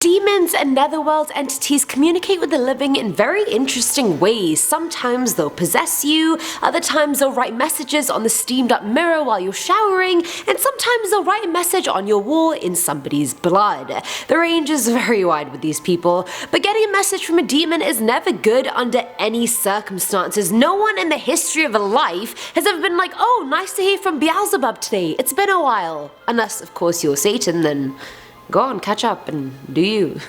Demons and netherworld entities communicate with the living in very interesting ways. Sometimes they'll possess you, other times they'll write messages on the steamed up mirror while you're showering, and sometimes they'll write a message on your wall in somebody's blood. The range is very wide with these people, but getting a message from a demon is never good under any circumstances. No one in the history of life has ever been like, oh, nice to hear from Beelzebub today, it's been a while. Unless, of course, you're Satan, then go on, catch up and do you.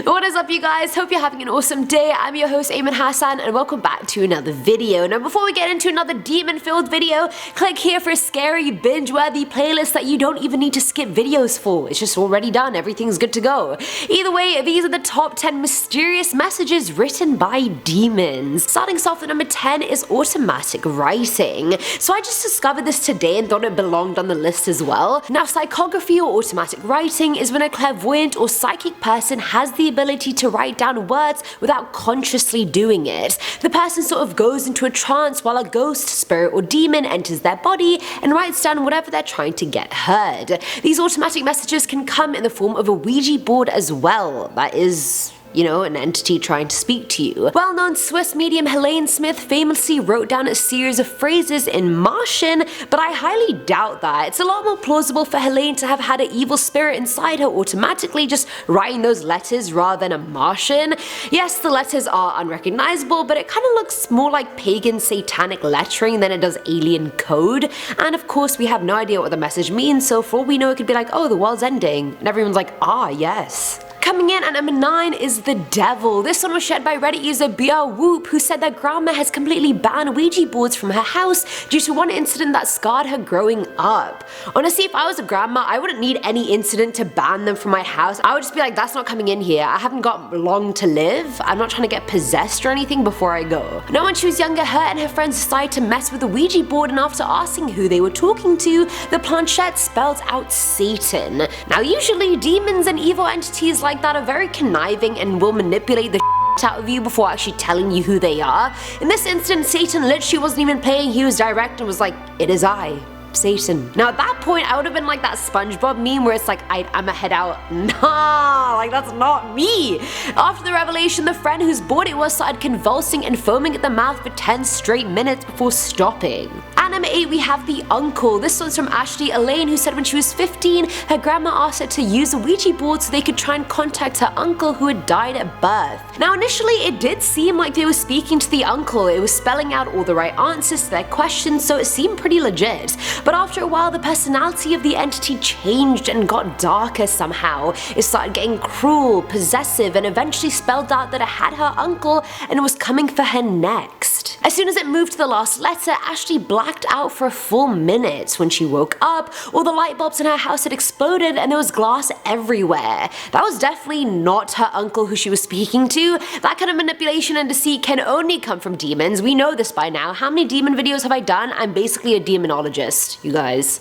What is up, you guys? Hope you're having an awesome day. I'm your host Ayman Hassan and welcome back to another video. Now before we get into another demon filled video, click here for a scary binge worthy playlist that you don't even need to skip videos for. It's just already done, everything's good to go. Either way, these are the top 10 mysterious messages written by demons. Starting us off at number 10 is automatic writing. So I just discovered this today and thought it belonged on the list as well. Now psychography or automatic writing is when a clairvoyant or psychic person has the ability to write down words without consciously doing it. The person sort of goes into a trance while a ghost, spirit or demon enters their body and writes down whatever they're trying to get heard. These automatic messages can come in the form of a Ouija board as well. That is, you know, an entity trying to speak to you. Well-known Swiss medium Helene Smith famously wrote down a series of phrases in Martian, but I highly doubt that. It's a lot more plausible for Helene to have had an evil spirit inside her automatically just writing those letters rather than a Martian. Yes, the letters are unrecognizable, but it kind of looks more like pagan satanic lettering than it does alien code. And of course, we have no idea what the message means, so for all we know, it could be like, oh, the world's ending. And everyone's like, ah, yes. Coming in at number 9 is the devil. This one was shared by Reddit user Whoop, who said that grandma has completely banned Ouija boards from her house due to one incident that scarred her growing up. Honestly, if I was a grandma, I wouldn't need any incident to ban them from my house. I would just be like, that's not coming in here. I haven't got long to live. I'm not trying to get possessed or anything before I go. Now when she was younger, her and her friends decided to mess with the Ouija board, and after asking who they were talking to, the planchette spells out Satan. Now usually demons and evil entities like that are very conniving and will manipulate the out of you before actually telling you who they are. In this instance, Satan literally wasn't even playing, he was direct and was like, it is I, Satan. Now at that point, I would have been like that SpongeBob meme where it's like, I'ma head out. Nah, like that's not me. After the revelation, the friend whose board it was started convulsing and foaming at the mouth for 10 straight minutes before stopping. At number 8, we have the uncle. This one's from Ashley Elaine, who said when she was 15, her grandma asked her to use a Ouija board so they could try and contact her uncle who had died at birth. Now initially, it did seem like they were speaking to the uncle. It was spelling out all the right answers to their questions, so it seemed pretty legit. But after a while, the personality of the entity changed and got darker somehow. It started getting cruel, possessive, and eventually spelled out that it had her uncle and was coming for her next. As soon as it moved to the last letter, Ashley blacked out for a full minute. When she woke up, all the light bulbs in her house had exploded and there was glass everywhere. That was definitely not her uncle who she was speaking to. That kind of manipulation and deceit can only come from demons. We know this by now. How many demon videos have I done? I'm basically a demonologist, you guys.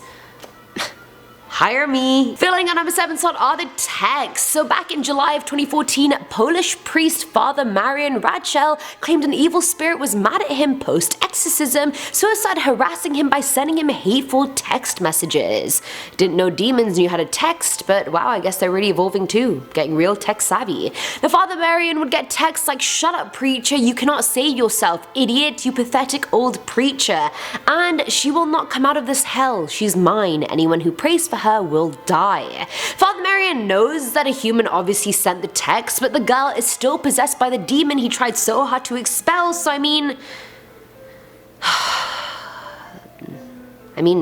Hire me. Filling at number 7 slot are the texts. So back in July of 2014, Polish priest Father Marian Radchel claimed an evil spirit was mad at him post-exorcism, so it started harassing him by sending him hateful text messages. Didn't know demons knew how to text, but wow, I guess they're really evolving too, getting real tech savvy. The Father Marian would get texts like, shut up preacher, you cannot save yourself, idiot, you pathetic old preacher, and she will not come out of this hell, she's mine, anyone who prays for her will die. Father Marian knows that a human obviously sent the text, but the girl is still possessed by the demon he tried so hard to expel, so I mean,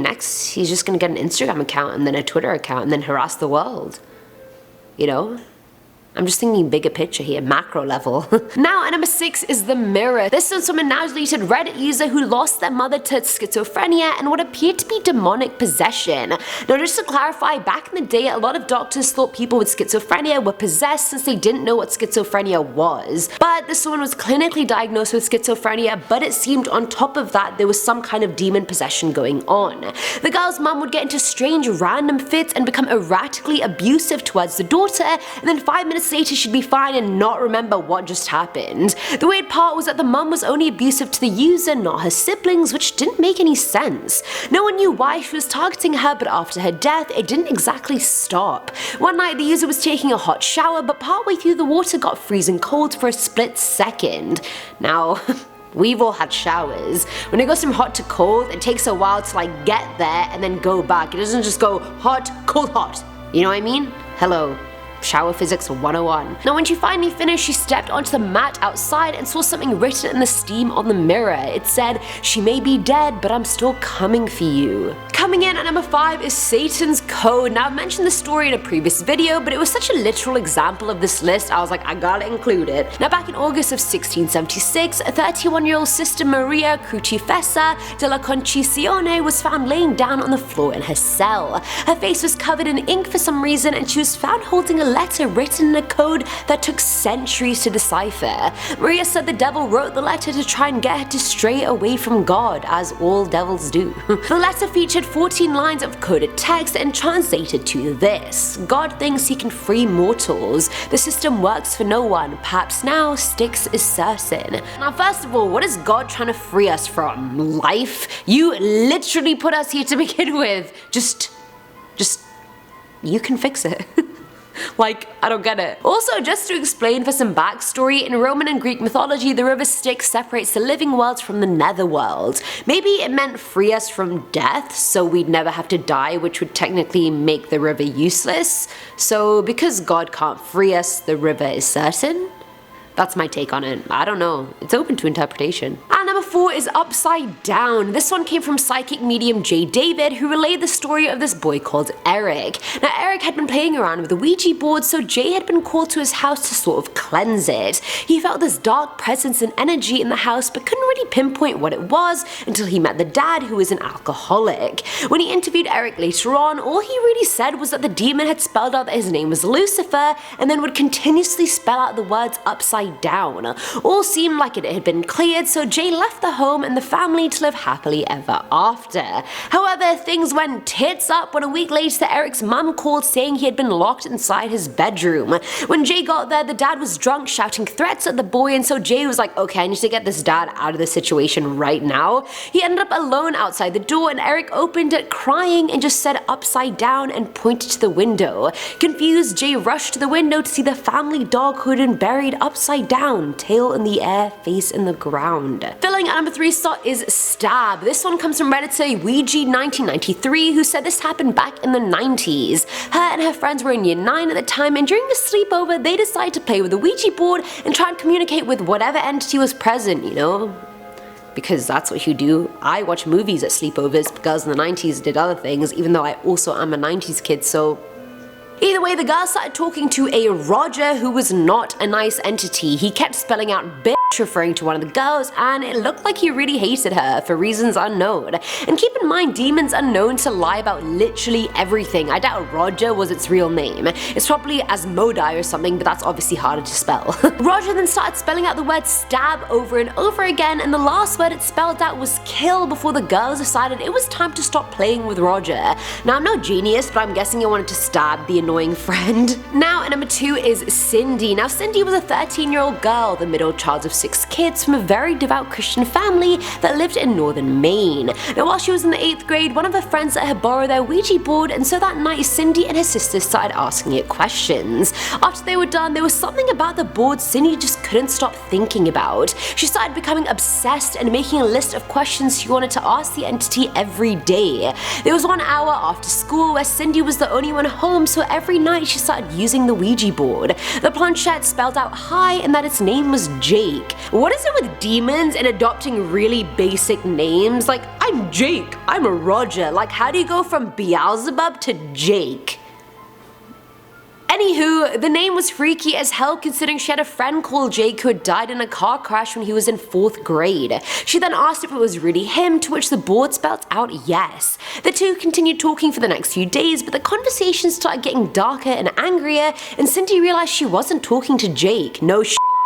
next he's just gonna get an Instagram account and then a Twitter account and then harass the world. You know? I'm just thinking bigger picture here, macro level. Now at number 6 is the mirror. This is from a now deleted Reddit user who lost their mother to schizophrenia and what appeared to be demonic possession. Now just to clarify, back in the day, a lot of doctors thought people with schizophrenia were possessed since they didn't know what schizophrenia was. But this woman was clinically diagnosed with schizophrenia, but it seemed on top of that there was some kind of demon possession going on. The girl's mum would get into strange random fits and become erratically abusive towards the daughter, and then 5 minutes minutes later she'd be fine and not remember what just happened. The weird part was that the mum was only abusive to the user, not her siblings, which didn't make any sense. No one knew why she was targeting her, but after her death, it didn't exactly stop. One night the user was taking a hot shower, but partway through the water got freezing cold for a split second. Now, we've all had showers. When it goes from hot to cold, it takes a while to like get there and then go back. It doesn't just go hot, cold, hot. You know what I mean? Hello. Shower Physics 101. Now when she finally finished, she stepped onto the mat outside and saw something written in the steam on the mirror. It said, "She may be dead, but I'm still coming for you." Coming in at number 5 is Satan's Code. Now I've mentioned this story in a previous video, but it was such a literal example of this list, I was like, I gotta include it. Now back in August of 1676, a 31-year-old sister Maria Creepypasta de la Concisione was found laying down on the floor in her cell. Her face was covered in ink for some reason, and she was found holding a letter written in a code that took centuries to decipher. Maria said the devil wrote the letter to try and get her to stray away from God, as all devils do. The letter featured 14 lines of coded text and translated to this: "God thinks he can free mortals. The system works for no one. Perhaps now Styx is certain." Now first of all, what is God trying to free us from? Life? You literally put us here to begin with. Just, you can fix it. Like, I don't get it. Also, just to explain for some backstory, in Roman and Greek mythology, the river Styx separates the living world from the netherworld. Maybe it meant free us from death, so we'd never have to die, which would technically make the river useless. So because God can't free us, the river is certain? That's my take on it. I don't know. It's open to interpretation. And number 4 is Upside Down. This one came from psychic medium J. David, who relayed the story of this boy called Eric. Now Eric had been playing around with the Ouija board, so Jay had been called to his house to sort of cleanse it. He felt this dark presence and energy in the house, but couldn't really pinpoint what it was until he met the dad, who was an alcoholic. When he interviewed Eric later on, all he really said was that the demon had spelled out that his name was Lucifer, and then would continuously spell out the words upside down. All seemed like it had been cleared, so Jay left the home and the family to live happily ever after. However, things went tits up when a week later Eric's mum called saying he had been locked inside his bedroom. When Jay got there, the dad was drunk, shouting threats at the boy, and so Jay was like, okay, I need to get this dad out of the situation right now. He ended up alone outside the door, and Eric opened it crying and just said upside down and pointed to the window. Confused, Jay rushed to the window to see the family dog who had been buried upside down, tail in the air, face in the ground. Filling at number 3 slot is Stab. This one comes from Redditor Ouija 1993, who said this happened back in the 90s. Her and her friends were in year 9 at the time, and during the sleepover they decided to play with the Ouija board and try and communicate with whatever entity was present, you know? Because that's what you do. I watch movies at sleepovers. Girls in the 90s did other things, even though I also am a 90s kid, so either way, the girl started talking to a Roger, who was not a nice entity. He kept spelling out bitch, referring to one of the girls, and it looked like he really hated her for reasons unknown. And keep in mind, demons are known to lie about literally everything. I doubt Roger was its real name. It's probably Asmodai or something, but that's obviously harder to spell. Roger then started spelling out the word stab over and over again, and the last word it spelled out was kill before the girls decided it was time to stop playing with Roger. Now, I'm no genius, but I'm guessing it wanted to stab the annoying friend. Now, at number 2 is Cindy. Now, Cindy was a 13-year-old girl, the middle child of 6 kids from a very devout Christian family that lived in northern Maine. Now, while she was in the 8th grade, one of her friends let her borrow their Ouija board, and so that night Cindy and her sisters started asking it questions. After they were done, there was something about the board Cindy just couldn't stop thinking about. She started becoming obsessed and making a list of questions she wanted to ask the entity every day. There was 1 hour after school where Cindy was the only one home, so every night she started using the Ouija board. The planchette spelled out hi and that its name was Jake. What is it with demons and adopting really basic names? Like, I'm Jake, I'm a Roger. Like, how do you go from Beelzebub to Jake? Anywho, the name was freaky as hell considering she had a friend called Jake who had died in a car crash when he was in 4th grade. She then asked if it was really him, to which the board spelled out yes. The two continued talking for the next few days, but the conversation started getting darker and angrier, and Cindy realized she wasn't talking to Jake. No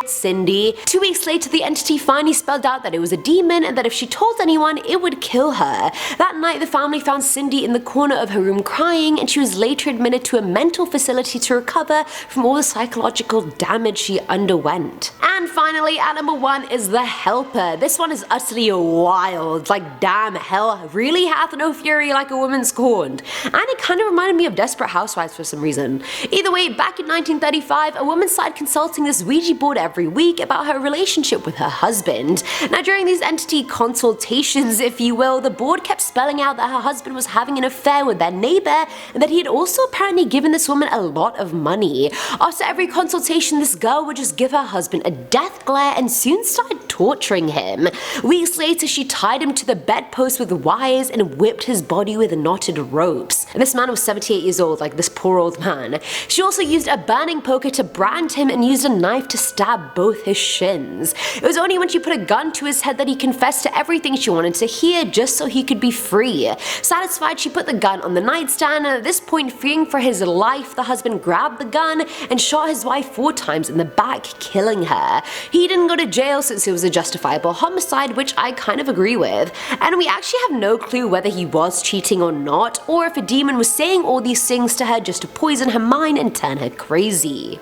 Cindy. 2 weeks later, the entity finally spelled out that it was a demon and that if she told anyone, it would kill her. That night, the family found Cindy in the corner of her room crying, and she was later admitted to a mental facility to recover from all the psychological damage she underwent. And finally, at number 1 is The Helper. This one is utterly wild. Like, damn, hell really hath no fury like a woman scorned. And it kind of reminded me of Desperate Housewives for some reason. Either way, back in 1935, a woman started consulting this Ouija board every week about her relationship with her husband. Now, during these entity consultations, if you will, the board kept spelling out that her husband was having an affair with their neighbor and that he had also apparently given this woman a lot of money. After every consultation, this girl would just give her husband a death glare and soon started torturing him. Weeks later, she tied him to the bedpost with wires and whipped his body with knotted ropes. And this man was 78 years old, like this poor old man. She also used a burning poker to brand him and used a knife to stab both his shins. It was only when she put a gun to his head that he confessed to everything she wanted to hear just so he could be free. Satisfied, she put the gun on the nightstand, and at this point, fearing for his life, the husband grabbed the gun and shot his wife 4 times in the back, killing her. He didn't go to jail since it was a justifiable homicide, which I kind of agree with, and we actually have no clue whether he was cheating or not, or if a demon was saying all these things to her just to poison her mind and turn her crazy.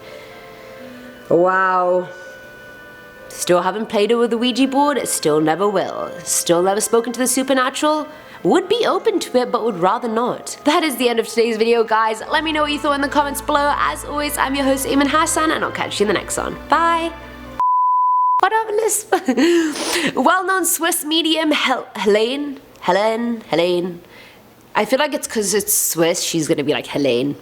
Wow. Still haven't played it with the Ouija board, still never will. Still never spoken to the supernatural. Would be open to it, but would rather not. That is the end of today's video, guys. Let me know what you thought in the comments below. As always, I'm your host, Eamon Hassan, and I'll catch you in the next one. Bye! What up, Liz? Well-known Swiss medium Helene. I feel like it's because it's Swiss, she's gonna be like Helene.